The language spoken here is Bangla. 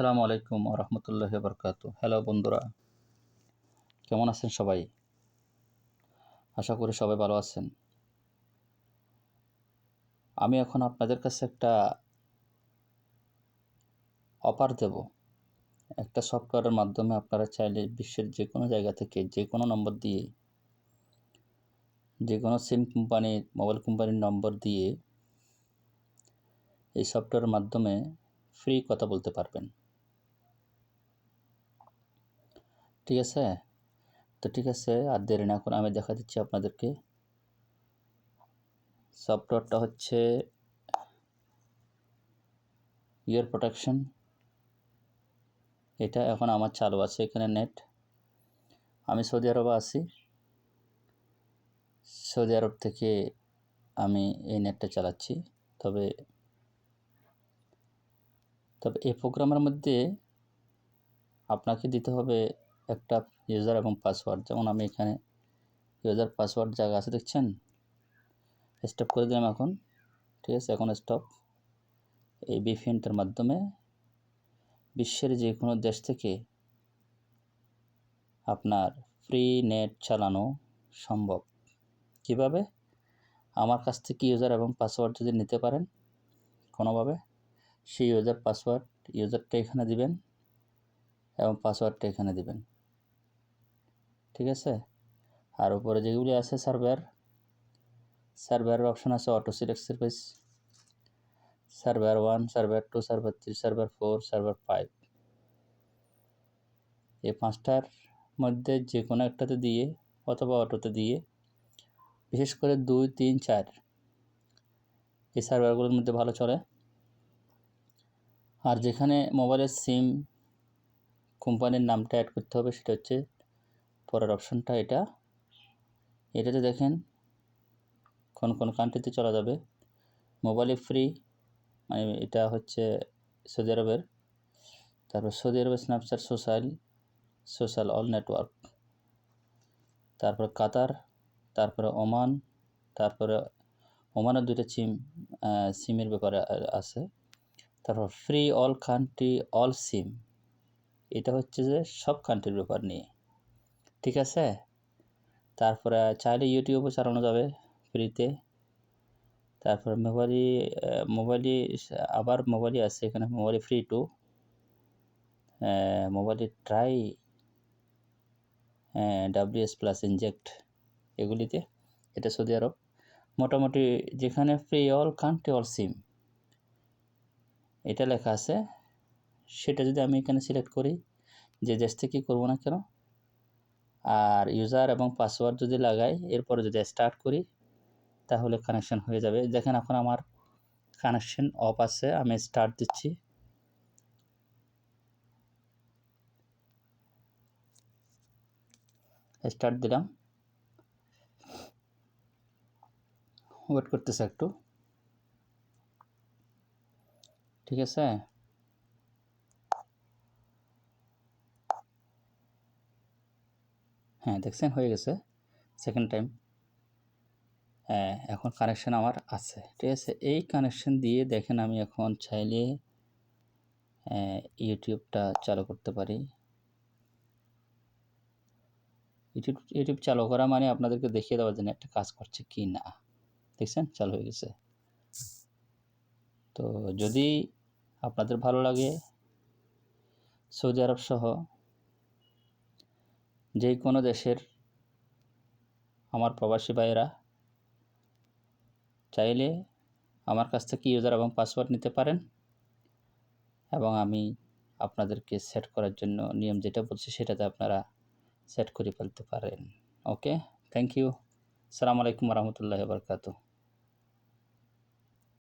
আসসালামু আলাইকুম ওয়া রাহমাতুল্লাহি ওয়া বারাকাতুহু। হ্যালো বন্ধুরা, কেমন আছেন সবাই? আশা করি সবাই ভালো আছেন। আমি এখন আপনাদের কাছে একটা অফার দেব। একটা সফটওয়্যারের মাধ্যমে আপনারা চাইলে বিশ্বের যে কোনো জায়গা থেকে যে কোনো নম্বর দিয়ে, যে কোনো সিম কোম্পানির মোবাইল কোম্পানির নম্বর দিয়ে এই সফটওয়্যারের মাধ্যমে ফ্রি কথা বলতে পারবেন। ঠিক আছে? তো ঠিক আছে, আর দেরি না করে আমি দেখা দিচ্ছি আপনাদেরকে। সফটওয়্যারটা হচ্ছে ইয়ার প্রোটেকশন। এটা এখন আমার চালু আছে এখানে নেট। আমি সৌদি আরবে আছি। সৌদি আরব থেকে আমি এই নেটটা চালাচ্ছি। তবে এই প্রোগ্রামের মধ্যে আপনাকে দিতে হবে একটা ইউজার এবং পাসওয়ার্ড। যেমন আমি এখানে ইউজার পাসওয়ার্ড জায়গা আছে, দেখছেন? স্টপ করে দিলাম এখন। ঠিক আছে, এখন স্টপ। এই VPNটার মাধ্যমে বিশ্বের যে কোনো দেশ থেকে আপনার ফ্রি নেট চালানো সম্ভব। কিভাবে? আমার কাছ থেকে ইউজার এবং পাসওয়ার্ড যদি নিতে পারেন কোনোভাবে, সেই ইউজারটা এখানে দিবেন এবং পাসওয়ার্ডটা এখানে দিবেন। ঠিক আছে? আর উপরে যেগুলি আছে সার্ভারের অপশন আছে, auto select service, server 1, server 2, server 3, server 4, server 5। এই 5টার মধ্যে যে কোনো একটাতে দিয়ে অথবা অটোতে দিয়ে, বিশেষ করে 2, 3, 4 এই সার্ভারগুলোর মধ্যে ভালো চলে। আর যেখানে মোবাইলের সিম কোম্পানির নামটা অ্যাড করতে হবে সেটা হচ্ছে পরের অপশনটা। এটাতে দেখেন কোন কোন কান্ট্রিতে চলা যাবে। মোবাইলে ফ্রি, মানে এটা হচ্ছে সৌদি আরবের। তারপর সৌদি আরবের স্ন্যাপচ্যাট সোশ্যাল অল নেটওয়ার্ক, তারপর কাতার, তারপরে ওমান, তারপরে ওমানের 2টা সিমের ব্যাপারে আছে। তারপর ফ্রি অল কান্ট্রি অল সিম, এটা হচ্ছে যে সব কান্ট্রির ব্যাপার নিয়ে। ঠিক আছে? তারপরে চাইলে ইউটিউবও চালানো যাবে ফ্রিতে। তারপরে মোবাইলই আছে এখানে, মোবাইল ফ্রি টু মোবাইলে ট্রাই WS প্লাস ইনজেক্ট, এগুলিতে। এটা সৌদি আরব। মোটামুটি যেখানে ফ্রি অল কান্ট্রি অল সিম এটা লেখা আছে, সেটা যদি আমি এখানে সিলেক্ট করি, যে দেশ থেকে করবো না কেন, আর ইউজার এবং পাসওয়ার্ড যদি লাগাই, এরপরে যদি স্টার্ট করি, তাহলে কানেকশন হয়ে যাবে। দেখেন এখন আমার কানেকশন অফ আছে। আমি স্টার্ট দিচ্ছি। স্টার্ট দিলাম, ওয়েট করতেছে একটু। ঠিক আছে? হ্যাঁ, দেখছেন হয়ে গেছে সেকেন্ড টাইম। এখন কানেকশন আমার আছে। ঠিক আছে, এই কানেকশন দিয়ে দেখেন আমি এখন চাইলে ইউটিউবটা চালু করতে পারি। ইউটিউব চালু করা মানে আপনাদেরকে দেখিয়ে দেওয়ার জন্য একটা কাজ করছে কি না। দেখছেন চালু হয়ে গেছে। তো যদি আপনাদের ভালো লাগে, সৌদি আরব সহ যে কোনো দেশের আমার প্রবাসী ভাইয়েরা চাইলে আমার কাছ থেকে ইউজার এবং পাসওয়ার্ড নিতে পারেন, এবং আমি আপনাদেরকে সেট করার জন্য নিয়ম যেটা বলছি সেটাতে আপনারা সেট করে ফেলতে পারেন। ওকে, থ্যাংক ইউ। আসসালামু আলাইকুম ওয়া রাহমাতুল্লাহি ওয়া বারাকাতুহু।